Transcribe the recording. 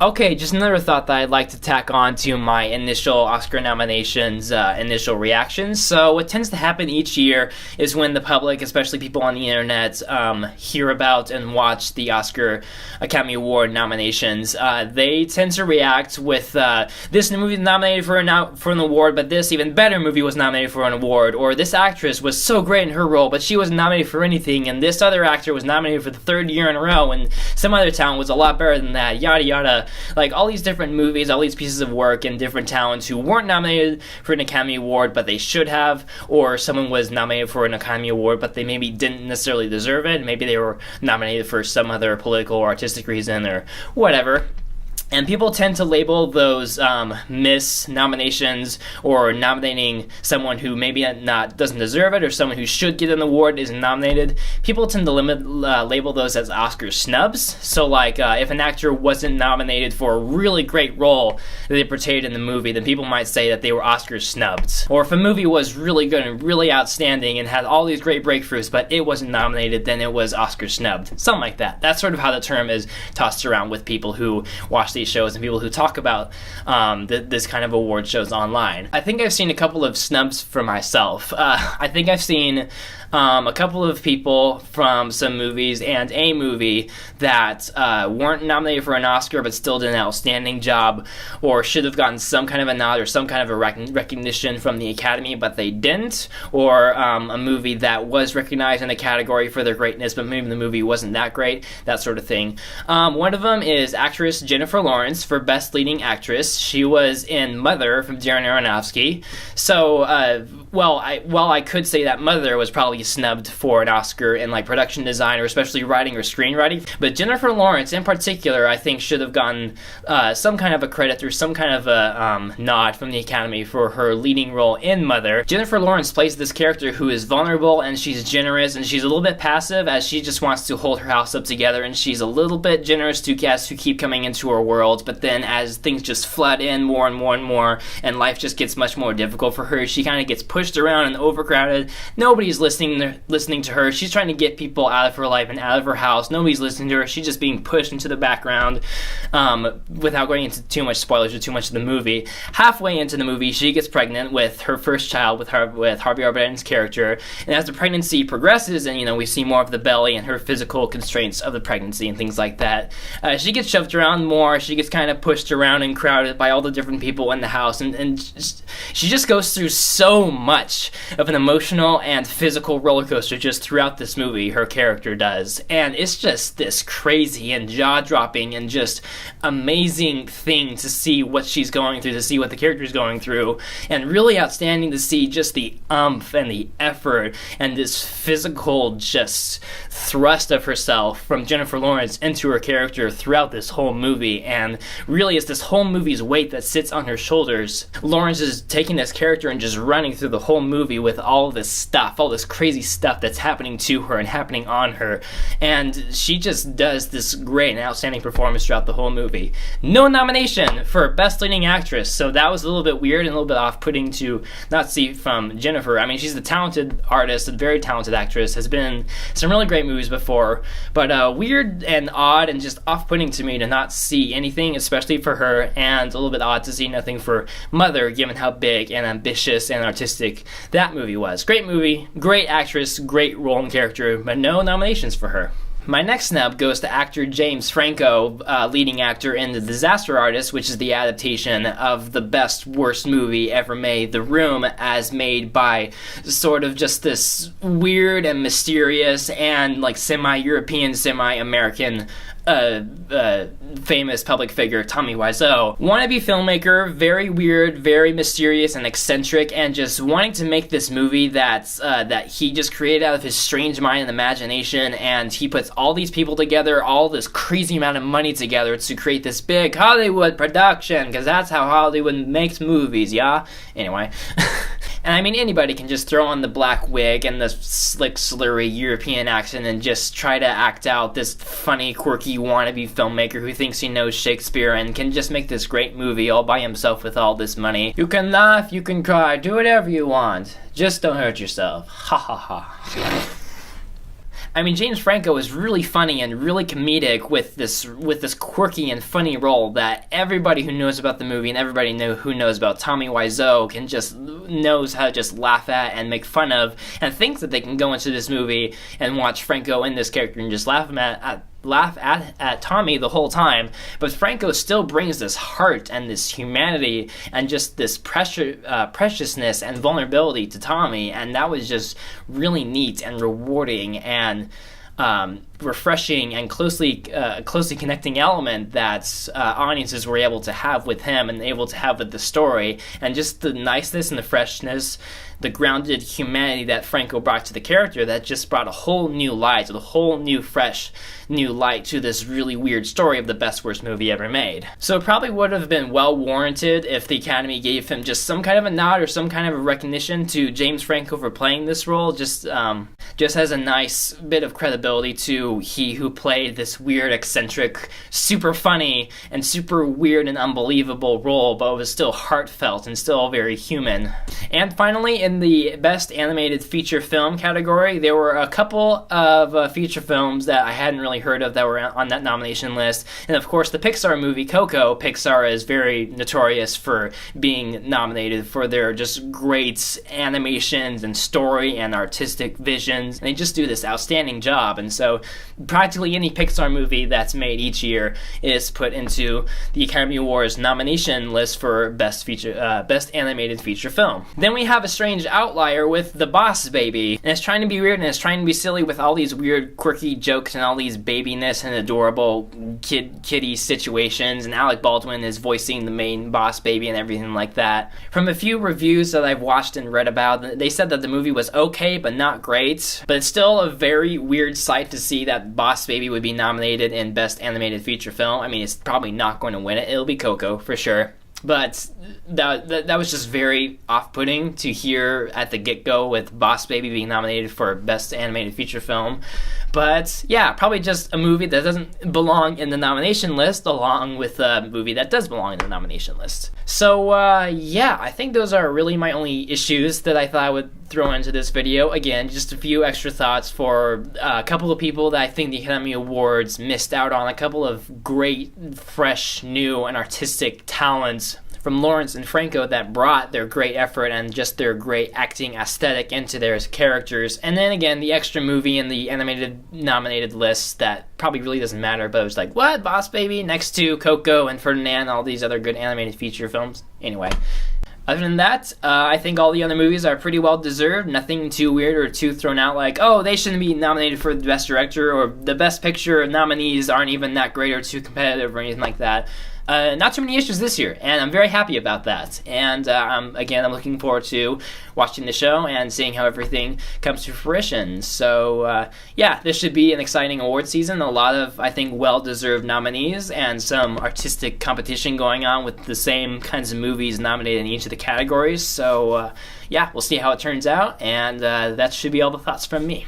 Okay, just another thought that I'd like to tack on to my initial Oscar nominations, initial reactions. So what tends to happen each year is when the public, especially people on the internet, hear about and watch the Oscar Academy Award nominations, they tend to react with, this movie nominated for an award, but this even better movie was nominated for an award, or this actress was so great in her role, but she wasn't nominated for anything, and this other actor was nominated for the third year in a row, and some other talent was a lot better than that, yada yada. Like, all these different movies, all these pieces of work, and different talents who weren't nominated for an Academy Award, but they should have, or someone was nominated for an Academy Award, but they maybe didn't necessarily deserve it. Maybe they were nominated for some other political or artistic reason or whatever. And people tend to label those miss nominations, or nominating someone who maybe doesn't deserve it, or someone who should get an award isn't nominated. People tend to label those as Oscar snubs. So, like, if an actor wasn't nominated for a really great role that they portrayed in the movie, then people might say that they were Oscar snubbed. Or if a movie was really good and really outstanding and had all these great breakthroughs, but it wasn't nominated, then it was Oscar snubbed. Something like that. That's sort of how the term is tossed around with people who watch these shows and people who talk about this kind of award shows online. I think I've seen a couple of snubs for myself. I think I've seen a couple of people from some movies and a movie that weren't nominated for an Oscar but still did an outstanding job, or should have gotten some kind of a nod or some kind of a recognition from the Academy, but they didn't, or a movie that was recognized in a category for their greatness, but maybe the movie wasn't that great, that sort of thing. One of them is actress Jennifer Lawrence for Best Leading Actress. She was in Mother from Darren Aronofsky. So, while I could say that Mother was probably snubbed for an Oscar in, like, production design, or especially writing or screenwriting, but Jennifer Lawrence in particular, I think, should have gotten some kind of a credit or some kind of a nod from the Academy for her leading role in Mother. Jennifer Lawrence plays this character who is vulnerable, and she's generous, and she's a little bit passive, as she just wants to hold her house up together, and she's a little bit generous to guests who keep coming into her world, but then as things just flood in more and more and more, and life just gets much more difficult for her, she kind of gets pushed around and overcrowded. Nobody's listening to her. She's trying to get people out of her life and out of her house. Nobody's listening to her. She's just being pushed into the background, without going into too much spoilers or too much of the movie. Halfway into the movie, she gets pregnant with her first child with Harvey Arben's character, and as the pregnancy progresses, and we see more of the belly and her physical constraints of the pregnancy and things like that, she gets shoved around more. She gets kind of pushed around and crowded by all the different people in the house, and she just goes through so much of an emotional and physical roller coaster just throughout this movie. Her character does, and it's just this crazy and jaw-dropping and just amazing thing to see what she's going through, to see what the character is going through, and really outstanding to see just the oomph and the effort and this physical just thrust of herself from Jennifer Lawrence into her character throughout this whole movie. And really, it's this whole movie's weight that sits on her shoulders. Lawrence is taking this character and just running through the whole movie with all this stuff, all this crazy stuff that's happening to her and happening on her, and she just does this great and outstanding performance throughout the whole movie. No nomination for Best Leading Actress, so that was a little bit weird and a little bit off-putting to not see from Jennifer. I mean, she's a talented artist, a very talented actress, has been in some really great movies before, but weird and odd and just off-putting to me to not see anything, especially for her, and a little bit odd to see nothing for Mother, given how big and ambitious and artistic that movie was. Great movie, great actress, great role and character, but no nominations for her. My next snub goes to actor James Franco, leading actor in The Disaster Artist, which is the adaptation of the best, worst movie ever made, The Room, as made by sort of just this weird and mysterious and like semi-European, semi-American famous public figure, Tommy Wiseau. Wannabe filmmaker, very weird, very mysterious and eccentric, and just wanting to make this movie that he just created out of his strange mind and imagination, and he puts all these people together, all this crazy amount of money together to create this big Hollywood production, because that's how Hollywood makes movies, yeah? Anyway. And I mean, anybody can just throw on the black wig and the slick, slurry European accent and just try to act out this funny, quirky wannabe filmmaker who thinks he knows Shakespeare and can just make this great movie all by himself with all this money. You can laugh, you can cry, do whatever you want. Just don't hurt yourself. Ha ha ha. I mean, James Franco is really funny and really comedic with this quirky and funny role that everybody who knows about the movie and everybody who knows about Tommy Wiseau can just knows how to just laugh at and make fun of, and thinks that they can go into this movie and watch Franco in this character and just laugh at Tommy the whole time. But Franco still brings this heart and this humanity and just this preciousness and vulnerability to Tommy, and that was just really neat and rewarding and refreshing and closely connecting element that audiences were able to have with him and able to have with the story, and just the niceness and the freshness, the grounded humanity that Franco brought to the character that just brought a whole new light, a whole new fresh new light to this really weird story of the best worst movie ever made. So it probably would have been well warranted if the Academy gave him just some kind of a nod or some kind of a recognition to James Franco for playing this role, just as a nice bit of credibility to he who played this weird, eccentric, super funny and super weird and unbelievable role, but was still heartfelt and still very human. And finally, in the Best Animated Feature Film category, there were a couple of feature films that I hadn't really heard of that were on that nomination list. And of course, the Pixar movie Coco. Pixar is very notorious for being nominated for their just great animations and story and artistic visions. And they just do this outstanding job. And so practically any Pixar movie that's made each year is put into the Academy Awards nomination list for Best Animated Feature Film. Then we have a strange outlier with The Boss Baby. And it's trying to be weird and it's trying to be silly with all these weird, quirky jokes and all these babiness and adorable kitty situations. And Alec Baldwin is voicing the main boss baby and everything like that. From a few reviews that I've watched and read about, they said that the movie was okay but not great. But it's still a very weird sight to see that Boss Baby would be nominated in Best Animated Feature Film. I mean, it's probably not going to win it. It'll be Coco for sure. But that was just very off-putting to hear at the get-go with Boss Baby being nominated for Best Animated Feature Film. But yeah, probably just a movie that doesn't belong in the nomination list along with a movie that does belong in the nomination list. So yeah, I think those are really my only issues that I thought I would throw into this video. Again, just a few extra thoughts for a couple of people that I think the Academy Awards missed out on. A couple of great, fresh, new, and artistic talents from Lawrence and Franco that brought their great effort and just their great acting aesthetic into their characters. And then again, the extra movie in the animated nominated list that probably really doesn't matter, but it was like, what? Boss Baby? Next to Coco and Ferdinand, all these other good animated feature films. Anyway. Other than that, I think all the other movies are pretty well deserved. Nothing too weird or too thrown out like, oh, they shouldn't be nominated for the Best Director, or the Best Picture nominees aren't even that great or too competitive or anything like that. Not too many issues this year, and I'm very happy about that. And again, I'm looking forward to watching the show and seeing how everything comes to fruition. So yeah, this should be an exciting award season. A lot of, I think, well-deserved nominees and some artistic competition going on with the same kinds of movies nominated in each of the categories. So yeah, we'll see how it turns out, and that should be all the thoughts from me.